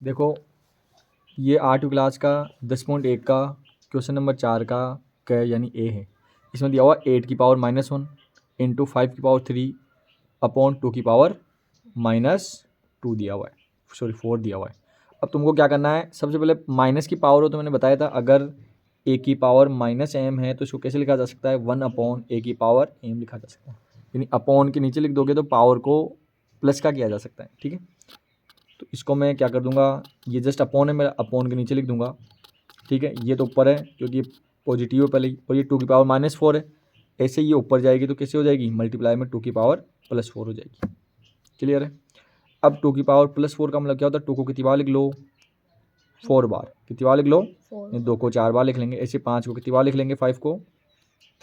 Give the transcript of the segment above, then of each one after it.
देखो ये 8वीं क्लास का 10.1 का क्वेश्चन नंबर 4 का क यानी ए है। इसमें दिया हुआ 8 की पावर -1 इंटू 5 की पावर 3 अपॉन 2 की पावर -2 दिया हुआ है, सॉरी 4 दिया हुआ है। अब तुमको क्या करना है, सबसे पहले माइनस की पावर हो तो मैंने बताया था, अगर ए की पावर -m है तो इसको कैसे लिखा जा सकता है, 1 अपॉन ए की पावर m लिखा जा सकता है। यानी अपॉन के नीचे लिख दोगे तो पावर को प्लस का किया जा सकता है, ठीक है। तो इसको मैं क्या कर दूंगा, ये जस्ट अपॉन है, मैं अपॉन के नीचे लिख दूंगा, ठीक है। ये तो ऊपर है क्योंकि ये पॉजिटिव है पहले ही, और ये 2 की पावर -4 है। ऐसे ये ऊपर जाएगी तो कैसे हो जाएगी, मल्टीप्लाई में 2 की पावर +4 हो जाएगी। क्लियर है। अब 2 की पावर +4 का मतलब क्या होता है, 2 को कितनी बार लिख लो, 4 बार। कितनी बार लिख लो, 2 को 4 बार लिख लेंगे। ऐसे 5 को कितनी बार लिख लेंगे, 5 को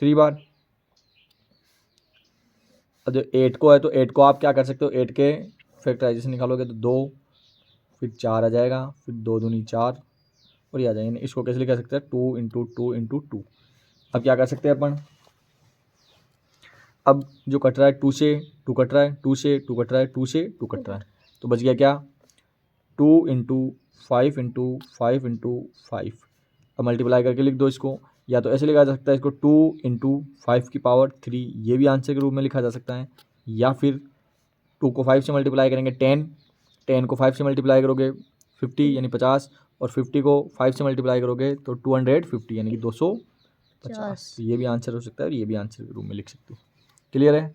3 बार। और जो 8 को है तो 8 को आप क्या कर सकते हो, 8 के फैक्टराइजेशन निकालोगे तो 2, फिर 4 आ जाएगा, फिर 2 दूनी 4 और ये आ जाएगा। इसको कैसे लिखा सकते हैं, 2 इंटू 2 इंटू 2। अब क्या कर सकते हैं अपन, अब जो कट रहा है 2 से 2 कट रहा है, 2 से 2 कट रहा है, 2 से 2 कट रहा है, तो बच गया क्या, 2 इंटू 5 इंटू 5 इंटू 5। अब मल्टीप्लाई करके लिख दो इसको, या तो ऐसे लिखा जा सकता है इसको 2 इंटू 5 की पावर 3, ये भी आंसर के रूप में लिखा जा सकता है। या फिर 2 को 5 से मल्टीप्लाई करेंगे 10, 10 को 5 से मल्टीप्लाई करोगे 50 यानी 50, और 50 को 5 से मल्टीप्लाई करोगे तो 250 यानी कि 250। तो ये भी आंसर हो सकता है और ये भी आंसर के रूप में लिख सकते हो। क्लियर है।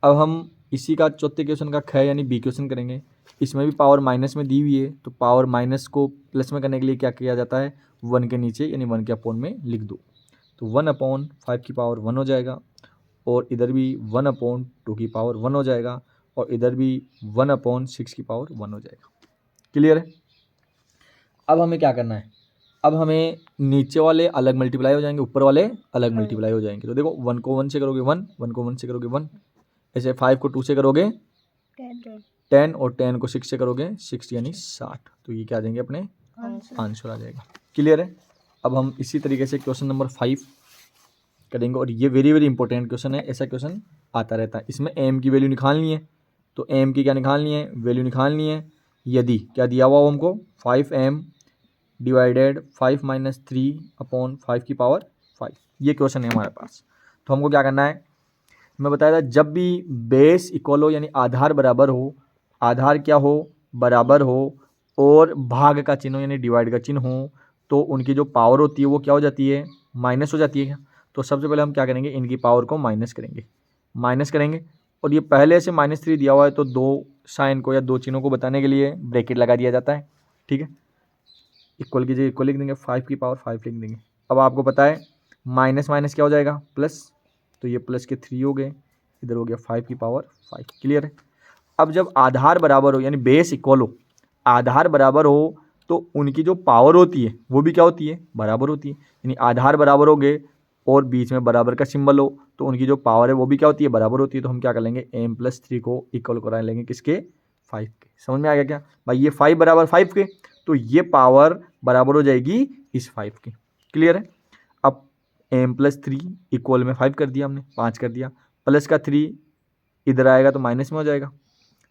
अब हम इसी का चौथे क्वेश्चन का ख यानी बी क्वेश्चन करेंगे। इसमें भी पावर माइनस में दी हुई है, तो पावर माइनस को प्लस में करने के लिए क्या किया जाता है, 1 के नीचे यानी 1 के अपॉन में लिख दो, तो 1/5 की पावर 1 हो जाएगा, और इधर भी 1/2 की पावर 1 हो जाएगा, और इधर भी 1/6 की पावर 1 हो जाएगा। क्लियर है। अब हमें क्या करना है, अब हमें नीचे वाले अलग मल्टीप्लाई हो जाएंगे, ऊपर वाले अलग मल्टीप्लाई हो जाएंगे। तो देखो 1 को 1 से करोगे 1, 1 को 1 से करोगे 1, ऐसे 5 को 2 से करोगे 10, और 10 को 6 से करोगे 6 यानी 60। तो ये क्या आ जाएंगे अपने आंसर आ जाएगा। क्लियर है। अब हम इसी तरीके से क्वेश्चन नंबर 5 करेंगे, और ये वेरी वेरी इंपॉर्टेंट क्वेश्चन है, ऐसा क्वेश्चन आता रहता है। इसमें m की वैल्यू निकालनी है, तो m की क्या निकालनी है, वैल्यू निकालनी है। यदि क्या दिया हुआ हो हमको, 5m डिवाइडेड 5 - 3 अपॉन 5 की पावर 5, ये क्वेश्चन है हमारे पास। तो हमको क्या करना है, मैं बताया था जब भी बेस इक्वल हो यानी आधार बराबर हो, आधार क्या हो, बराबर हो, और भाग का चिन्ह यानी डिवाइड का चिन्ह हो, तो उनकी जो पावर होती है वो क्या हो जाती है, माइनस हो जाती है। तो सबसे पहले हम क्या करेंगे, इनकी पावर को माइनस करेंगे, माइनस करेंगे। और ये पहले से -3 दिया हुआ है, तो दो साइन को या दो चिन्हों को बताने के लिए ब्रैकेट लगा दिया जाता है, ठीक है। इक्वल की जगह इक्वल लिख देंगे, 5 की पावर 5 लिख देंगे। अब आपको पता है माइनस माइनस क्या हो जाएगा, प्लस, तो ये प्लस के 3 हो गए, इधर हो गया 5 की पावर 5। क्लियर है। अब जब आधार बराबर हो यानी बेस इक्वल हो, आधार बराबर हो, तो उनकी जो पावर होती है वो भी क्या होती है, बराबर होती है। यानी आधार बराबर हो गए और बीच में बराबर का सिंबल हो, तो उनकी जो पावर है वो भी क्या होती है, बराबर होती है। तो हम क्या कर लेंगे, m+3 को इक्वल करा लेंगे किसके, 5 के। समझ में आ गया क्या भाई, ये 5 बराबर 5 के, तो ये पावर बराबर हो जाएगी इस 5 के। क्लियर है। अब m+3 इक्वल में 5 कर दिया हमने, 5 कर दिया, प्लस का 3 इधर आएगा तो माइनस में हो जाएगा,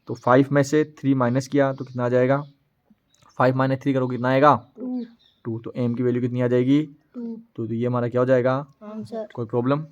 तो 5 में से 3 माइनस किया तो कितना आ जाएगा, 5 - 3 करोगे कितना आएगा, 2। तो m की वैल्यू कितनी आ जाएगी, 2। तो ये हमारा क्या हो जाएगा आंसर। कोई प्रॉब्लम।